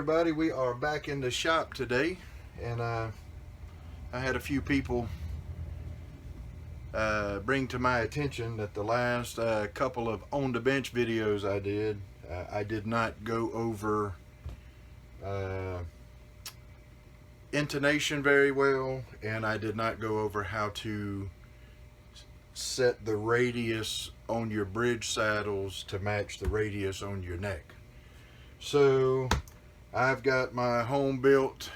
everybody, we are back in the shop today, and I had a few people bring to my attention that the last couple of on the bench videos I did not go over intonation very well, and I did not go over how to set the radius on your bridge saddles to match the radius on your neck. So I've got my home built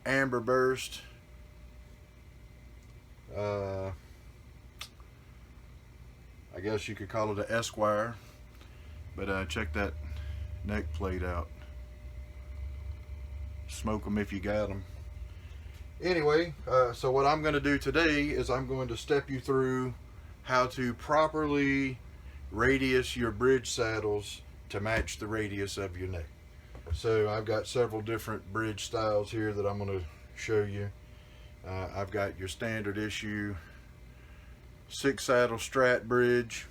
amber burst I guess you could call it an Esquire, but check that neck plate out. Smoke them if you got them. Anyway, so what I'm going to do today is I'm going to step you through how to properly radius your bridge saddles to match the radius of your neck. So I've got several different bridge styles here that I'm going to show you. I've got your standard issue 6 saddle Strat bridge.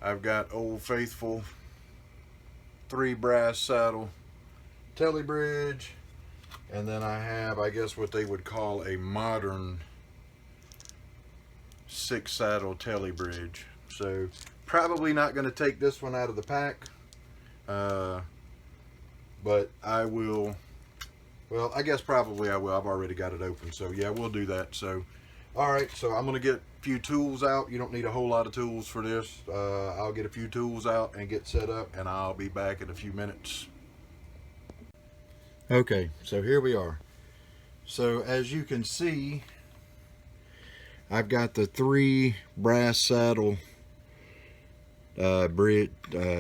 I've got old faithful 3 brass saddle Tele bridge, and then I have, I guess, what they would call a modern 6 saddle Tele bridge. So probably not going to take this one out of the pack, but I will. Well, I guess probably I will. I've already got it open, so yeah, we'll do that. So alright, so I'm going to get a few tools out. You don't need a whole lot of tools for this. I'll get a few tools out and get set up, and I'll be back in a few minutes. Okay, so here we are. So as you can see, I've got the 3 brass saddle bridge,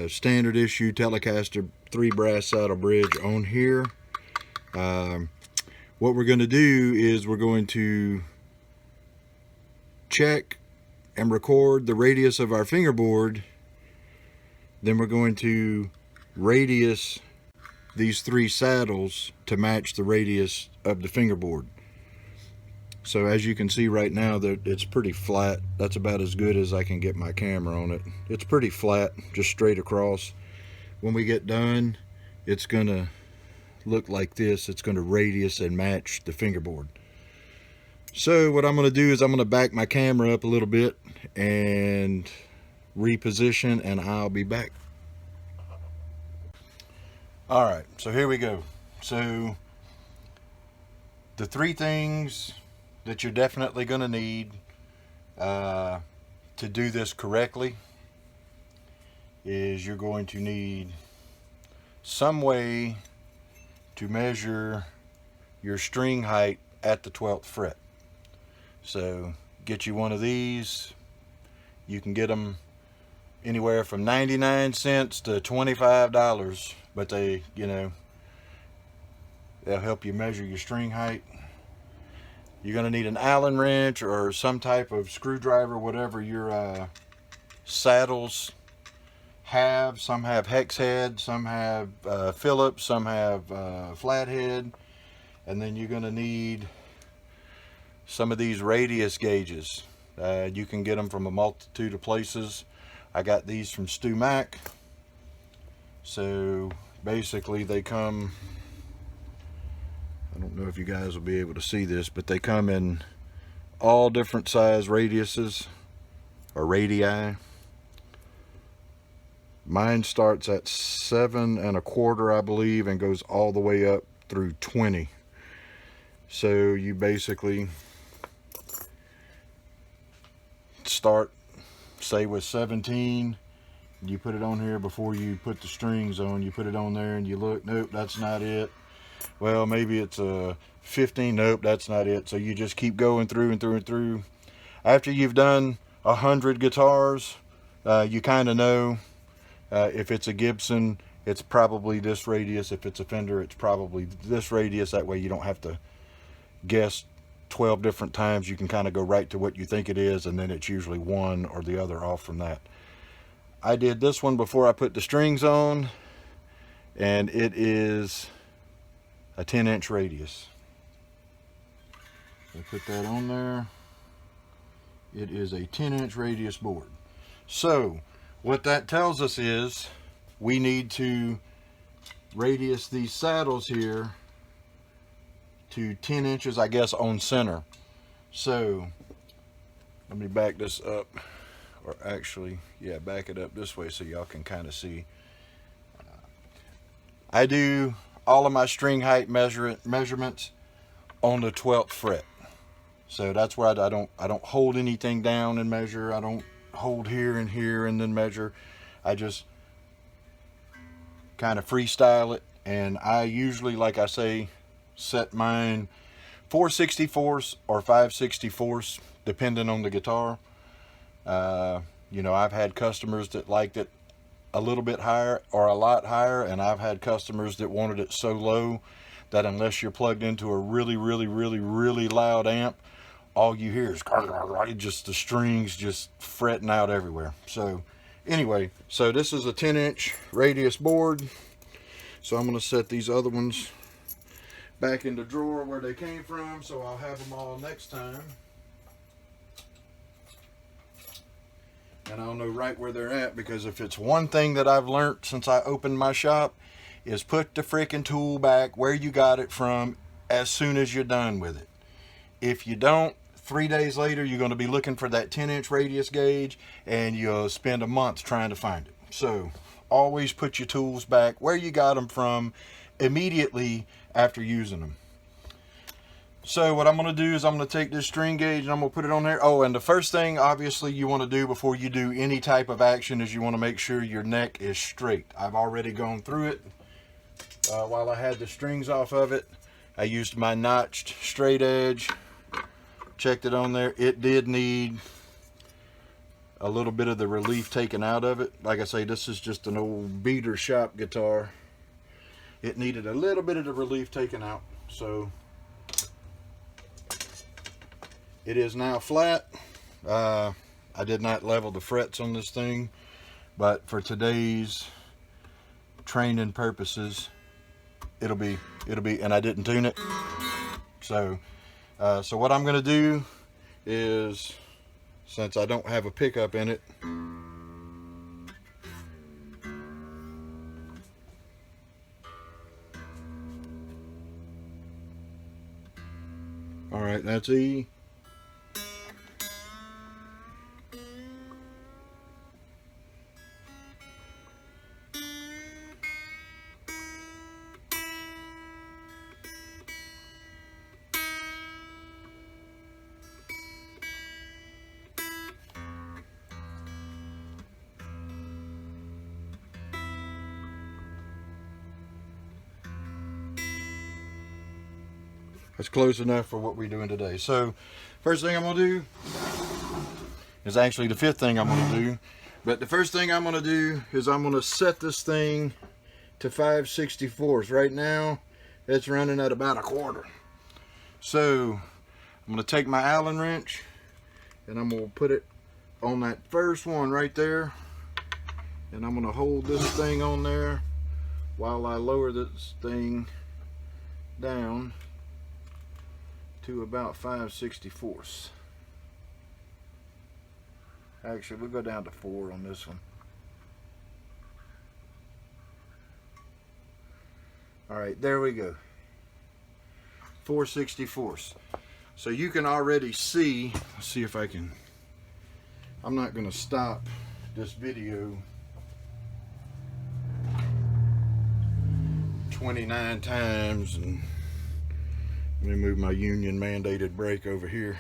standard issue Telecaster 3 brass saddle bridge on here. What we're going to do is we're going to check and record the radius of our fingerboard. Then we're going to radius these 3 saddles to match the radius of the fingerboard. So as you can see right now, that it's pretty flat. That's about as good as I can get my camera on it. It's pretty flat, just straight across. When we get done, it's gonna look like this. It's going to radius and match the fingerboard. So what I'm going to do is I'm going to back my camera up a little bit and reposition, and I'll be back. Alright, so here we go. So the 3 things that you're definitely going to need to do this correctly is you're going to need some way to measure your string height at the 12th fret. So get you one of these. You can get them anywhere from 99 cents to $25, but they, you know, they'll help you measure your string height. You're going to need an Allen wrench or some type of screwdriver, whatever your saddles have. Some have hex head, some have Phillips, some have flathead. And then you're going to need some of these radius gauges. You can get them from a multitude of places. I got these from Stu Mac. So basically they come, I don't know if you guys will be able to see this, but they come in all different size radiuses or radii. Mine starts at 7 1/4, I believe, and goes all the way up through 20. So you basically start, say, with 17. You put it on here before you put the strings on. You put it on there and you look, nope, that's not it. Well, maybe it's a 15, nope, that's not it. So you just keep going through and through and through. After you've done 100 guitars, you kind of know. If it's a Gibson, it's probably this radius. If it's a Fender, it's probably this radius. That way you don't have to guess 12 different times. You can kind of go right to what you think it is, and then it's usually one or the other off from that. I did this one before I put the strings on, and it is a 10-inch radius. I put that on there. It is a 10-inch radius board. So what that tells us is we need to radius these saddles here to 10 inches, I guess, on center. So let me back this up, or actually, yeah, back it up this way so y'all can kind of see. I do all of my string height measurements on the 12th fret. So that's why I don't hold anything down and measure. I don't hold here and here and then measure. I just kind of freestyle it, and I usually, like I say, set mine 4/64 or 5/64, depending on the guitar. You know, I've had customers that liked it a little bit higher or a lot higher, and I've had customers that wanted it so low that unless you're plugged into a really loud amp, all you hear is just the strings just fretting out everywhere. So anyway, so this is a 10-inch radius board. So I'm going to set these other ones back in the drawer where they came from, so I'll have them all next time. And I'll know right where they're at, because if it's one thing that I've learned since I opened my shop, is put the freaking tool back where you got it from as soon as you're done with it. If you don't, 3 days later, you're going to be looking for that 10-inch radius gauge, and you'll spend a month trying to find it. So always put your tools back where you got them from immediately after using them. So what I'm going to do is I'm going to take this string gauge and I'm going to put it on there. Oh, and the first thing obviously you want to do before you do any type of action is you want to make sure your neck is straight. I've already gone through it while I had the strings off of it. I used my notched straight edge, checked it on there. It did need a little bit of the relief taken out of it. Like I say, this is just an old beater shop guitar. It needed a little bit of the relief taken out. So it is now flat. I did not level the frets on this thing, but for today's training purposes, it'll be, and I didn't tune it. So what I'm going to do is, since I don't have a pickup in it, all right, that's E. That's close enough for what we're doing today. So first thing I'm going to do is actually the fifth thing I'm going to do. But the first thing I'm going to do is I'm going to set this thing to 5/64. Right now it's running at about 1/4. So I'm going to take my Allen wrench and I'm going to put it on that first one right there. And I'm going to hold this thing on there while I lower this thing down to about 5/64. Actually, we'll go down to 4 on this one. All right, there we go. 4/64. So you can already see, let's see if I can, I'm not going to stop this video 29 times, and let me move my union mandated brake over here.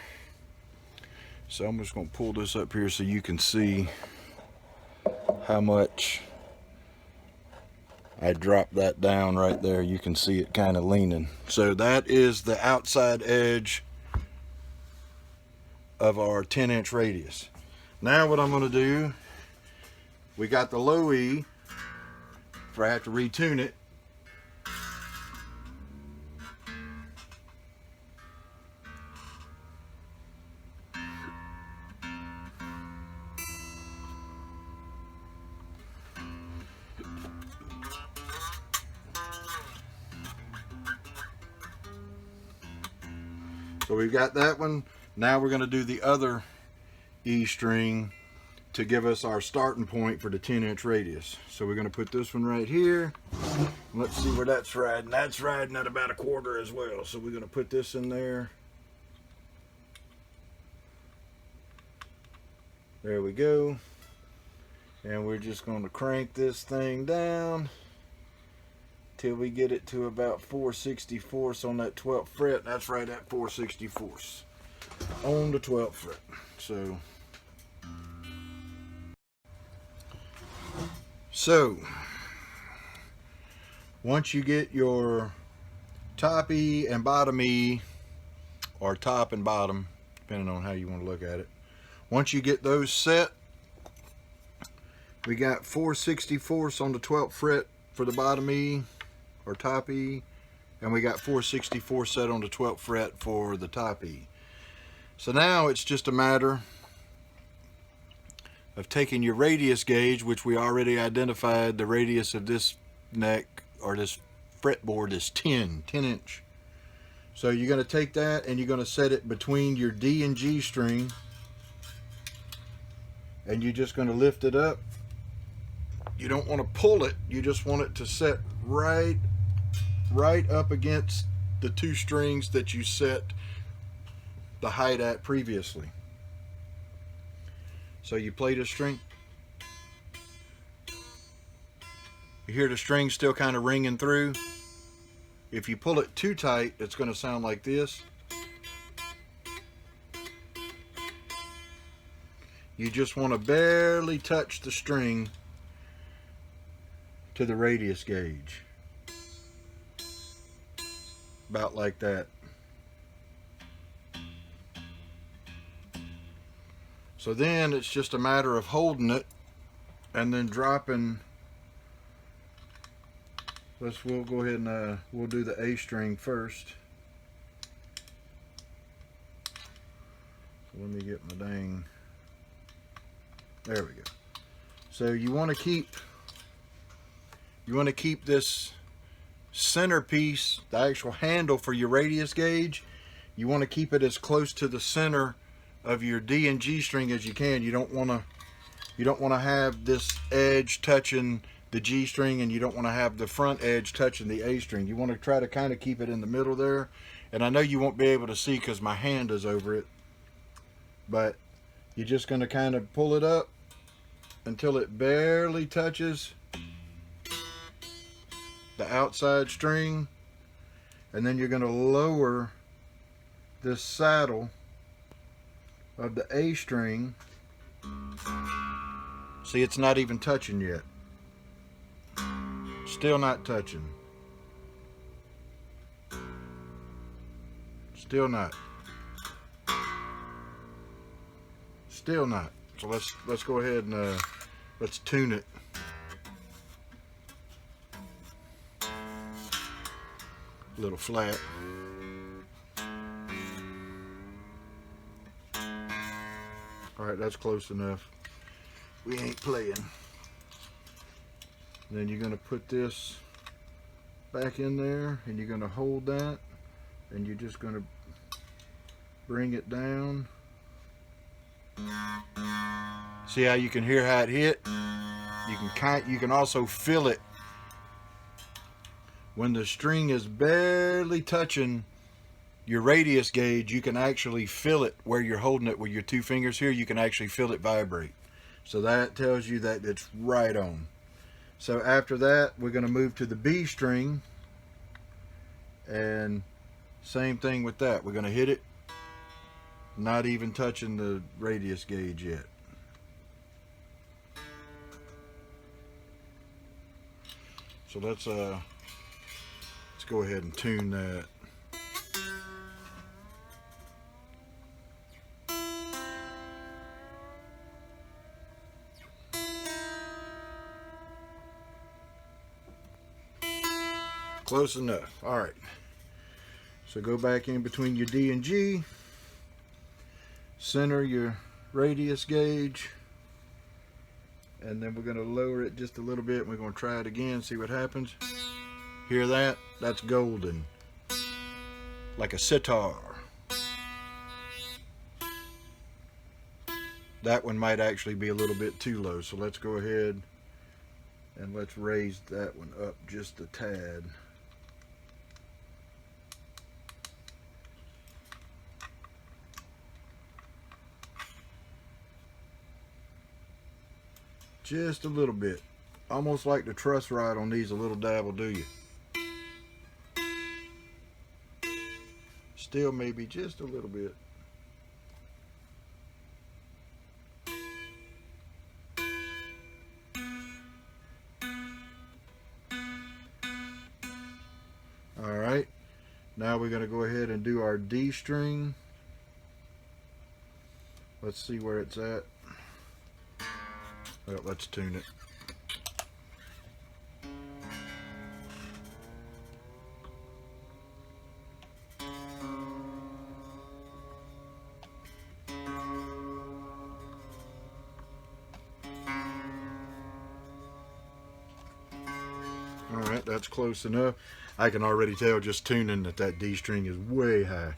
So I'm just going to pull this up here so you can see how much I dropped that down right there. You can see it kind of leaning. So that is the outside edge of our 10-inch radius. Now what I'm going to do, we got the low E, if I have to retune it. So we've got that one. Now we're going to do the other E string to give us our starting point for the 10-inch radius. So we're going to put this one right here. Let's see where that's riding. That's riding at about 1/4 as well. So we're going to put this in there. There we go. And we're just going to crank this thing down till we get it to about 4/64 on that 12th fret. That's right at 4/64 on the 12th fret. So once you get your top E and bottom E, or top and bottom, depending on how you want to look at it, once you get those set, we got 4/64 on the 12th fret for the bottom E or top E, and we got 4/64 set on the 12th fret for the top E. So now it's just a matter of taking your radius gauge, which we already identified. The radius of this neck or this fretboard is 10 inch. So you're going to take that and you're going to set it between your D and G string, and you're just going to lift it up. You don't want to pull it, you just want it to set right up against the 2 strings that you set the height at previously. So you play the string. You hear the string still kind of ringing through. If you pull it too tight, it's going to sound like this. You just want to barely touch the string to the radius gauge. About like that. So then it's just a matter of holding it and then dropping. We'll go ahead and we'll do the A string first. So let me get my dang. There we go. So you want to keep this centerpiece, the actual handle for your radius gauge, you want to keep it as close to the center of your D and G string as you can. You don't want to have this edge touching the G string, and you don't want to have the front edge touching the A string. You want to try to kind of keep it in the middle there. And I know you won't be able to see because my hand is over it, but you're just going to kind of pull it up until it barely touches the outside string, and then you're going to lower this saddle of the A string. See, it's not even touching yet. Still not touching. Still not. Still not. So let's go ahead and let's tune it. A little flat. All right, that's close enough. We ain't playing. Then you're going to put this back in there, and you're going to hold that, and you're just going to bring it down. See how you can hear how it hit? You can also feel it when the string is barely touching your radius gauge. You can actually feel it where you're holding it with your 2 fingers here. You can actually feel it vibrate. So that tells you that it's right on. So after that, we're going to move to the B string, and same thing with that. We're going to hit it, not even touching the radius gauge yet. So let's go ahead and tune that. Close enough. All right. So go back in between your D and G, center your radius gauge, and then we're going to lower it just a little bit. We're going to try it again, see what happens. Hear that? That's golden, like a sitar. that one might actually be a little bit too low. So let's go ahead and let's raise that one up just a tad. Just a little bit. Almost like the truss rod on these, a little dab will do you. Still maybe just a little bit. Alright, now we're going to go ahead and do our D string. Let's see where it's at. Well, let's tune it. Alright, that's close enough. I can already tell just tuning that D string is way high.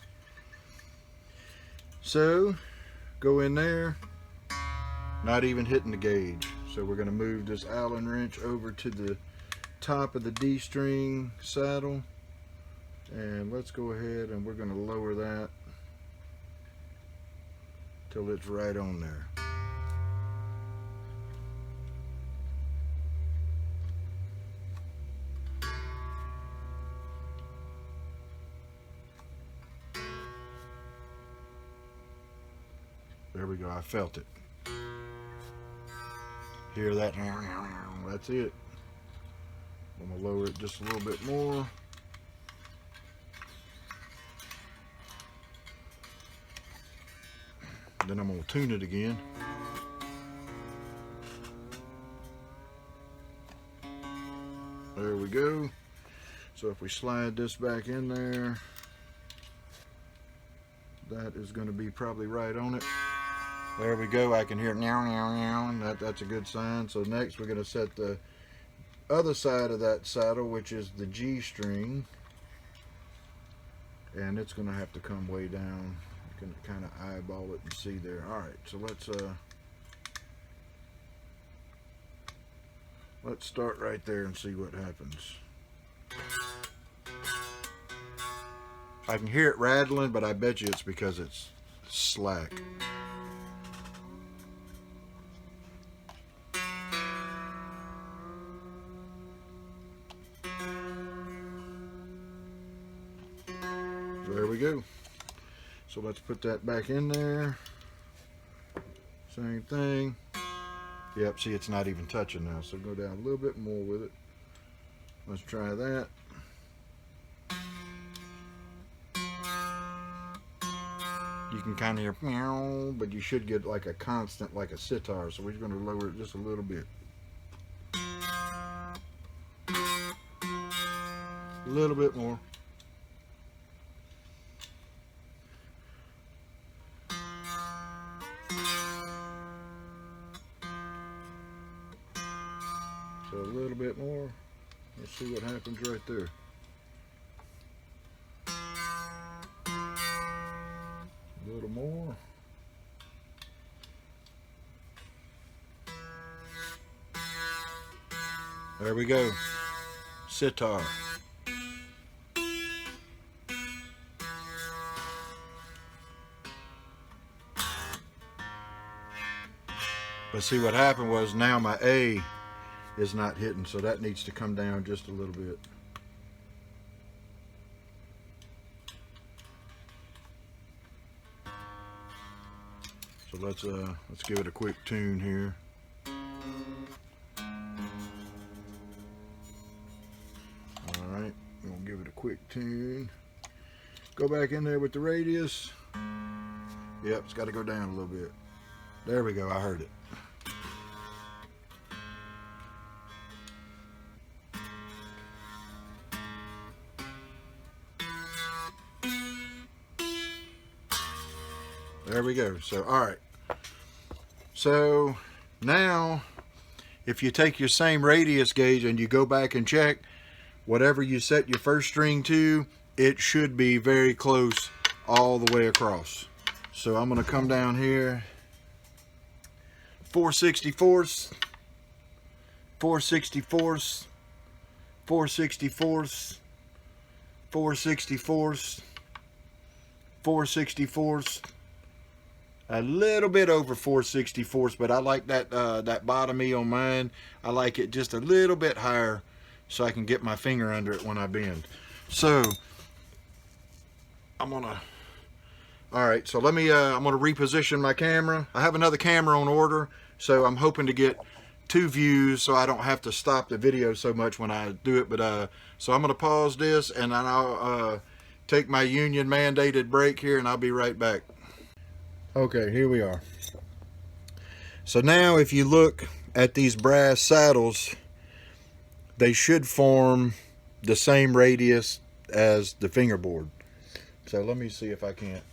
So, go in there, not even hitting the gauge. So we're going to move this Allen wrench over to the top of the D string saddle. And let's go ahead and we're going to lower that till it's right on there. There we go, I felt it. Hear that? That's it. I'm gonna lower it just a little bit more. Then I'm gonna tune it again. There we go. So if we slide this back in there, that is going to be probably right on it. There we go. I can hear meow, meow, meow. That's a good sign. So next we're going to set the other side of that saddle, which is the G string. And it's going to have to come way down. You can kind of eyeball it and see there. Alright, so let's start right there and see what happens. I can hear it rattling, but I bet you it's because it's slack. There we go. So let's put that back in there. Same thing. Yep, see, it's not even touching now, so go down a little bit more with it. Let's try that. You can kind of hear meow, but you should get like a constant, like a sitar, so we're going to lower it just a little bit. A little bit more. So a little bit more. Let's see what happens right there. A little more. There we go. Sitar. But see, what happened was now my A is not hitting, so that needs to come down just a little bit. So let's give it a quick tune here. All right, I'm gonna give it a quick tune. Go back in there with the radius. Yep, it's got to go down a little bit. There we go. I heard it. There we go. So, all right. So now, if you take your same radius gauge and you go back and check, whatever you set your first string to, it should be very close all the way across. So I'm going to come down here 4/64, 4/64, 4/64, 4/64, 4/64, a little bit over 4/64, but I like that that bottom E on mine. I like it just a little bit higher so I can get my finger under it when I bend. So I'm gonna, all right, so let me I'm gonna reposition my camera. I have another camera on order, so I'm hoping to get 2 views so I don't have to stop the video so much when I do it. But so I'm gonna pause this, and then I'll take my union mandated break here, and I'll be right back. Okay, here we are. So now if you look at these brass saddles, they should form the same radius as the fingerboard. So let me see if I can't.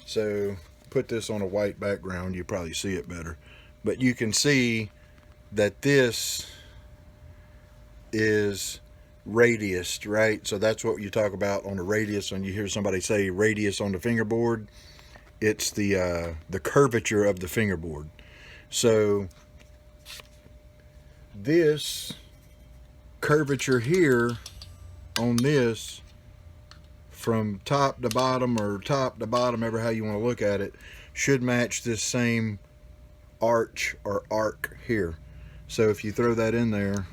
So put this on a white background, you probably see it better. But you can see that this is radiused, right? So that's what you talk about on the radius. When you hear somebody say radius on the fingerboard, it's the curvature of the fingerboard. So this curvature here on this, from top to bottom, or top to bottom, ever how you want to look at it, should match this same arch or arc here. So if you throw that in there,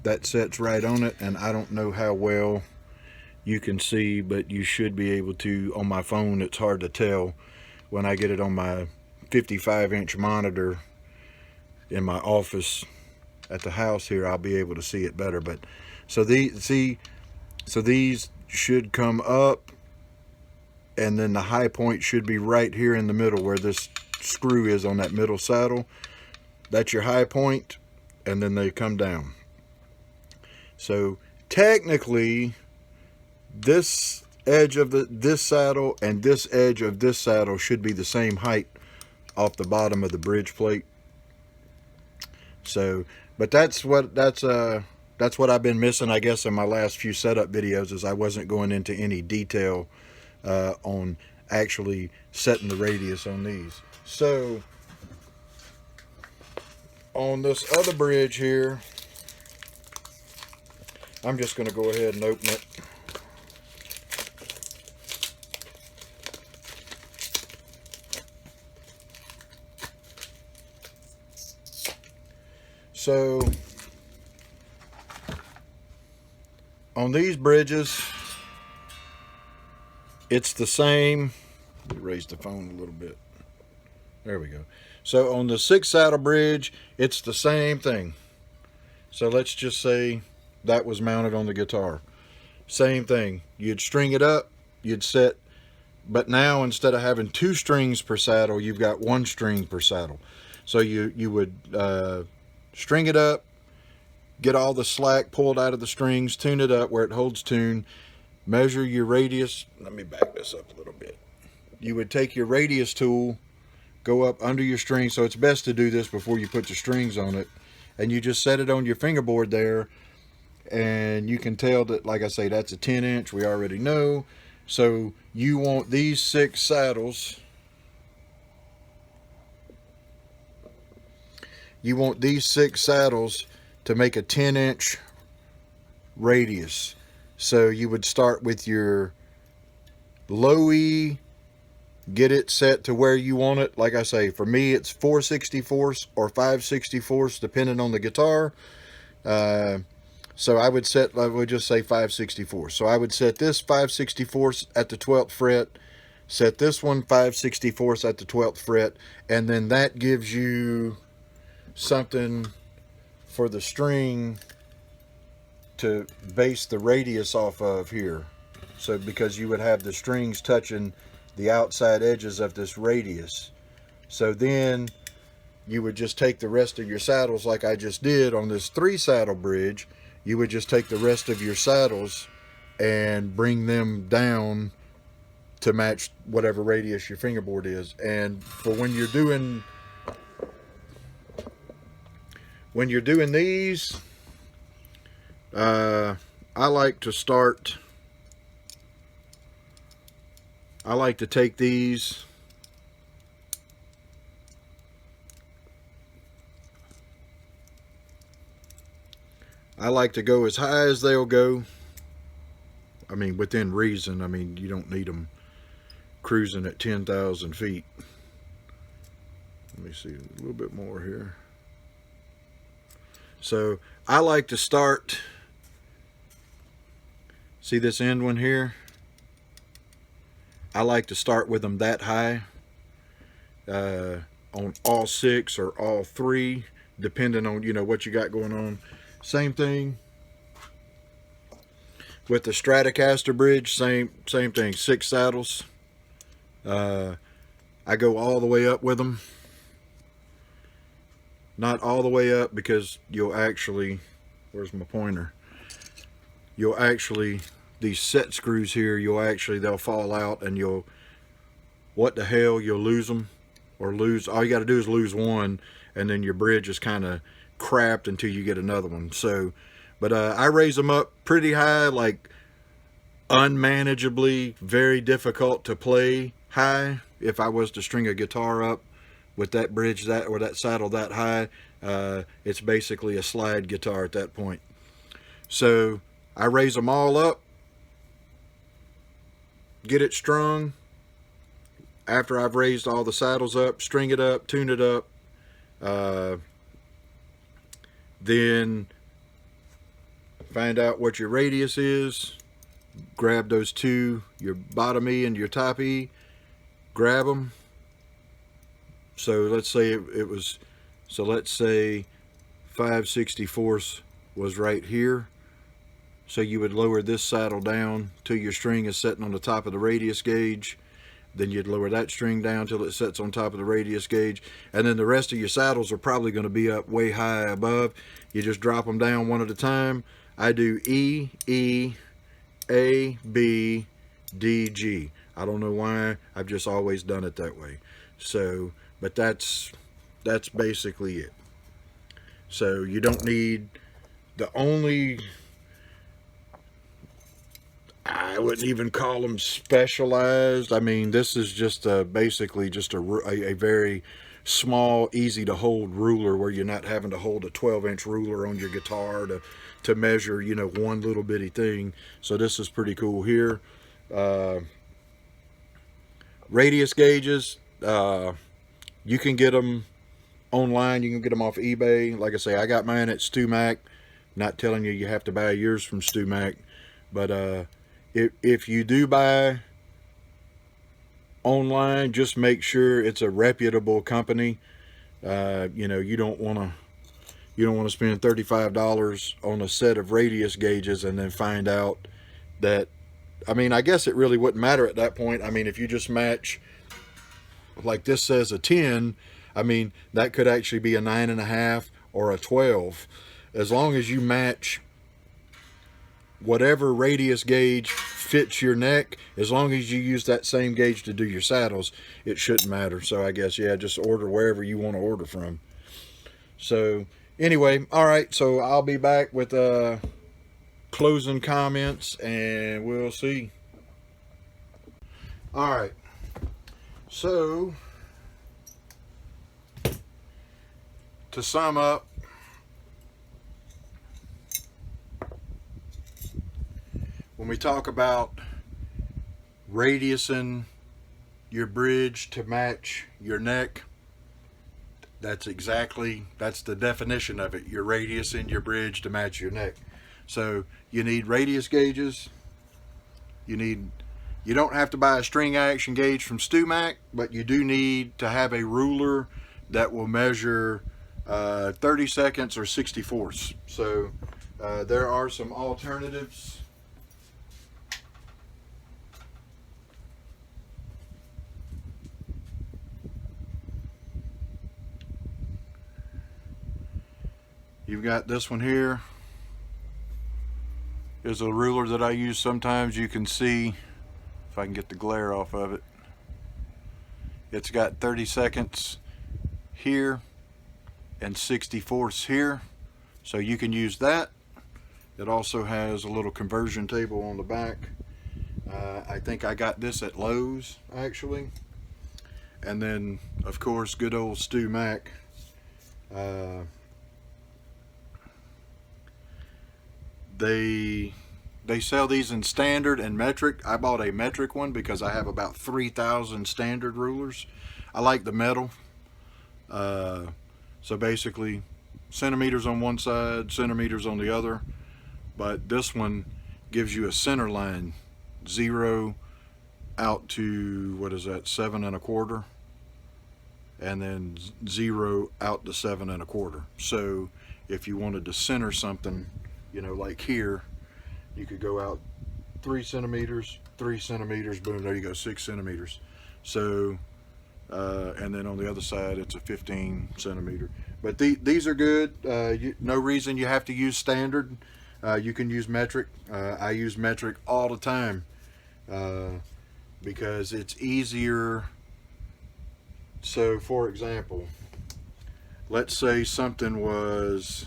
that sets right on it. And I don't know how well you can see, but you should be able to. On my phone it's hard to tell. When I get it on my 55-inch monitor in my office at the house here, I'll be able to see it better. But so these should come up, and then the high point should be right here in the middle where this screw is on that middle saddle. That's your high point, and then they come down. So technically this edge of this saddle and this edge of this saddle should be the same height off the bottom of the bridge plate. So, but that's what I've been missing, I guess, in my last few setup videos, is I wasn't going into any detail on actually setting the radius on these. So on this other bridge here, I'm just going to go ahead and open it. So on these bridges, it's the same. Let me raise the phone a little bit. There we go. So on the 6 saddle bridge, it's the same thing. So let's just say that was mounted on the guitar. Same thing. You'd string it up, you'd set, but now instead of having 2 strings per saddle, you've got 1 string per saddle. So you would string it up, get all the slack pulled out of the strings, tune it up where it holds tune, measure your radius. Let me back this up a little bit. You would take your radius tool, go up under your string. So it's best to do this before you put the strings on it. And you just set it on your fingerboard there. And you can tell that, like I say, that's a 10-inch. We already know. So you want these 6 saddles. You want these 6 saddles to make a 10-inch radius. So you would start with your low E, get it set to where you want it. Like I say, for me, it's 4/64 or 5/64, depending on the guitar. So I would just say 5/64. So I would set this 5/64 at the 12th fret, set this one 5/64 at the 12th fret, and then that gives you something for the string to base the radius off of here. So because you would have the strings touching the outside edges of this radius. So then you would just take the rest of your saddles, like I just did on this 3 saddle bridge. You would just take the rest of your saddles and bring them down to match whatever radius your fingerboard is. And for when you're doing these, I like to take these I like to go as high as they'll go. I mean, within reason. I mean, you don't need them cruising at 10,000 feet. Let me see a little bit more here. So I like to start, see this end one here? I like to start with them that high on all 6 or all 3, depending on, you know, what you got going on. Same thing with the Stratocaster bridge, same thing, 6 saddles. I go all the way up with them. Not all the way up, because you'll actually, where's my pointer? You'll actually, these set screws here, they'll fall out, and what the hell, you'll lose them. Or lose, all you got to do is lose one, and then your bridge is kind of crapped until you get another one. So, but I raise them up pretty high, like unmanageably very difficult to play high. If I was to string a guitar up with that bridge or that saddle that high, it's basically a slide guitar at that point. So I raise them all up, get it strung. After I've raised all the saddles up, string it up, tune it up, then find out what your radius is, grab those two, your bottom E and your top E, grab them. So let's say it was, so let's say 5/64 was right here. So you would lower this saddle down till your string is sitting on the top of the radius gauge. Then you'd lower that string down till it sits on top of the radius gauge. And then the rest of your saddles are probably going to be up way high above. You just drop them down one at a time. I do E, E, A, B, D, G. I don't know why. I've just always done it that way. So, but that's basically it. So you don't need, the only, I wouldn't even call them specialized. I mean, this is just basically just a very small, easy to hold ruler, where you're not having to hold a 12-inch ruler on your guitar to measure, you know, one little bitty thing. So this is pretty cool here. Radius gauges, you can get them online. You can get them off eBay. Like I say, I got mine at StuMac. Not telling you you have to buy yours from StuMac, but if you do buy online, just make sure it's a reputable company. You know, you don't want to spend $35 on a set of radius gauges and then find out that, I mean, I guess it really wouldn't matter at that point. I mean, if you just match, like this says a 10, I mean, that could actually be a 9.5 or a 12. As long as you match whatever radius gauge fits your neck, as long as you use that same gauge to do your saddles, it shouldn't matter. So I guess, yeah, just order wherever you want to order from. So anyway, all right, so I'll be back with closing comments, and we'll see. All right, so to sum up, when we talk about radiusing your bridge to match your neck, that's the definition of it. You're radiusing your bridge to match your neck. So you need radius gauges. You don't have to buy a string action gauge from StuMac, but you do need to have a ruler that will measure 30 seconds or 64ths. So there are some alternatives. You've got this one here. Is a ruler that I use sometimes. You can see, if I can get the glare off of it, it's got 30 seconds here and 64ths here. So you can use that. It also has a little conversion table on the back. I think I got this at Lowe's, actually. And then, of course, good old StuMac. They sell these in standard and metric. I bought a metric one because I have about 3,000 standard rulers. I like the metal. So basically centimeters on one side, centimeters on the other. But this one gives you a center line, 0 out to, what is that, 7 1/4, and then 0 out to 7 1/4. So if you wanted to center something, you know, like here, you could go out 3 centimeters, 3 centimeters, boom, there you go, 6 centimeters. So and then on the other side it's a 15 centimeter. But these are good. No reason you have to use standard. You can use metric. I use metric all the time because it's easier. So for example, let's say something was,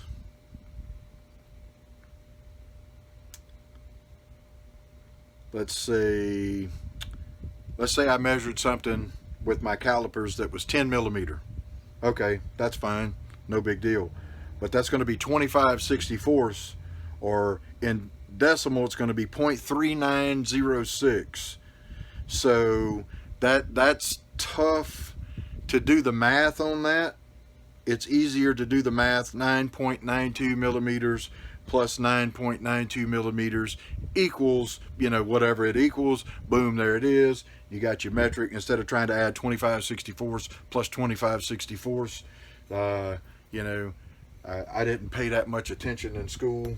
let's say I measured something with my calipers that was 10 millimeter. Okay, that's fine, no big deal. But that's going to be 25/64, or in decimal it's going to be 0.3906. So that's tough to do the math on that. It's easier to do the math. 9.92 millimeters plus 9.92 millimeters equals, you know, whatever it equals. Boom, there it is. You got your metric. Instead of trying to add 25/64 plus 25/64, you know, I didn't pay that much attention in school,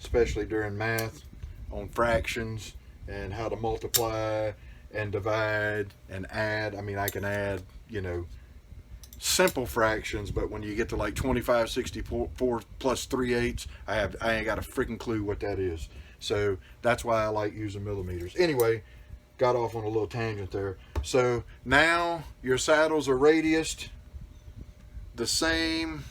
especially during math, on fractions and how to multiply and divide and add. I mean, I can add, you know, simple fractions, but when you get to like 25/64 plus 3/8, I ain't got a freaking clue what that is. So that's why I like using millimeters. Anyway, got off on a little tangent there. So now your saddles are radiused the same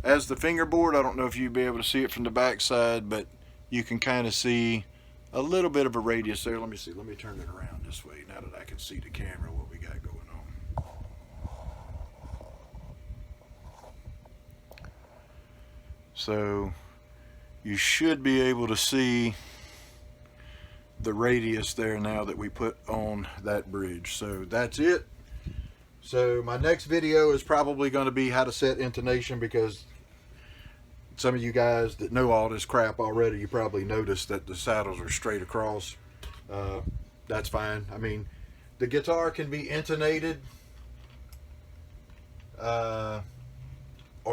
as the fingerboard. I don't know if you'd be able to see it from the back side, but you can kind of see a little bit of a radius there. Let me see. Let me turn it around this way now that I can see the camera, what we got going on. So you should be able to see the radius there now that we put on that bridge. So that's it. So my next video is probably going to be how to set intonation, because some of you guys that know all this crap already, you probably noticed that the saddles are straight across. That's fine. I mean, the guitar can be intonated, or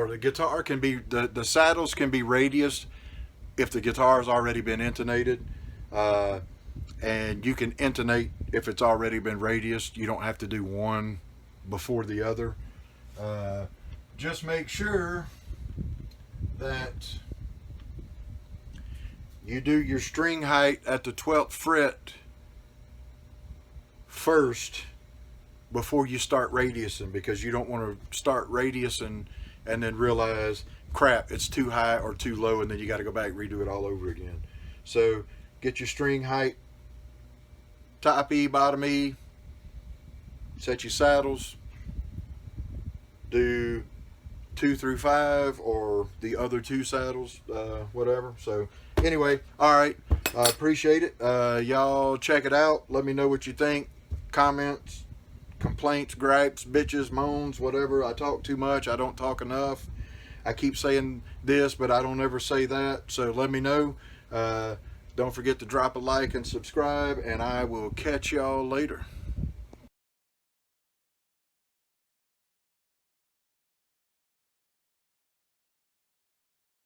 the guitar can be, the saddles can be radiused if the guitar has already been intonated, and you can intonate if it's already been radiused. You don't have to do one before the other. Just make sure that you do your string height at the 12th fret first before you start radiusing, because you don't want to start radiusing and then realize, crap, it's too high or too low, and then you got to go back and redo it all over again. So get your string height, top E, bottom E, set your saddles, do 2 through 5 or the other 2 saddles, whatever. So anyway, all right, I appreciate it. Y'all check it out. Let me know what you think. Comments, complaints, gripes, bitches, moans, whatever. I talk too much. I don't talk enough. I keep saying this, but I don't ever say that. So let me know. Don't forget to drop a like and subscribe, and I will catch y'all later.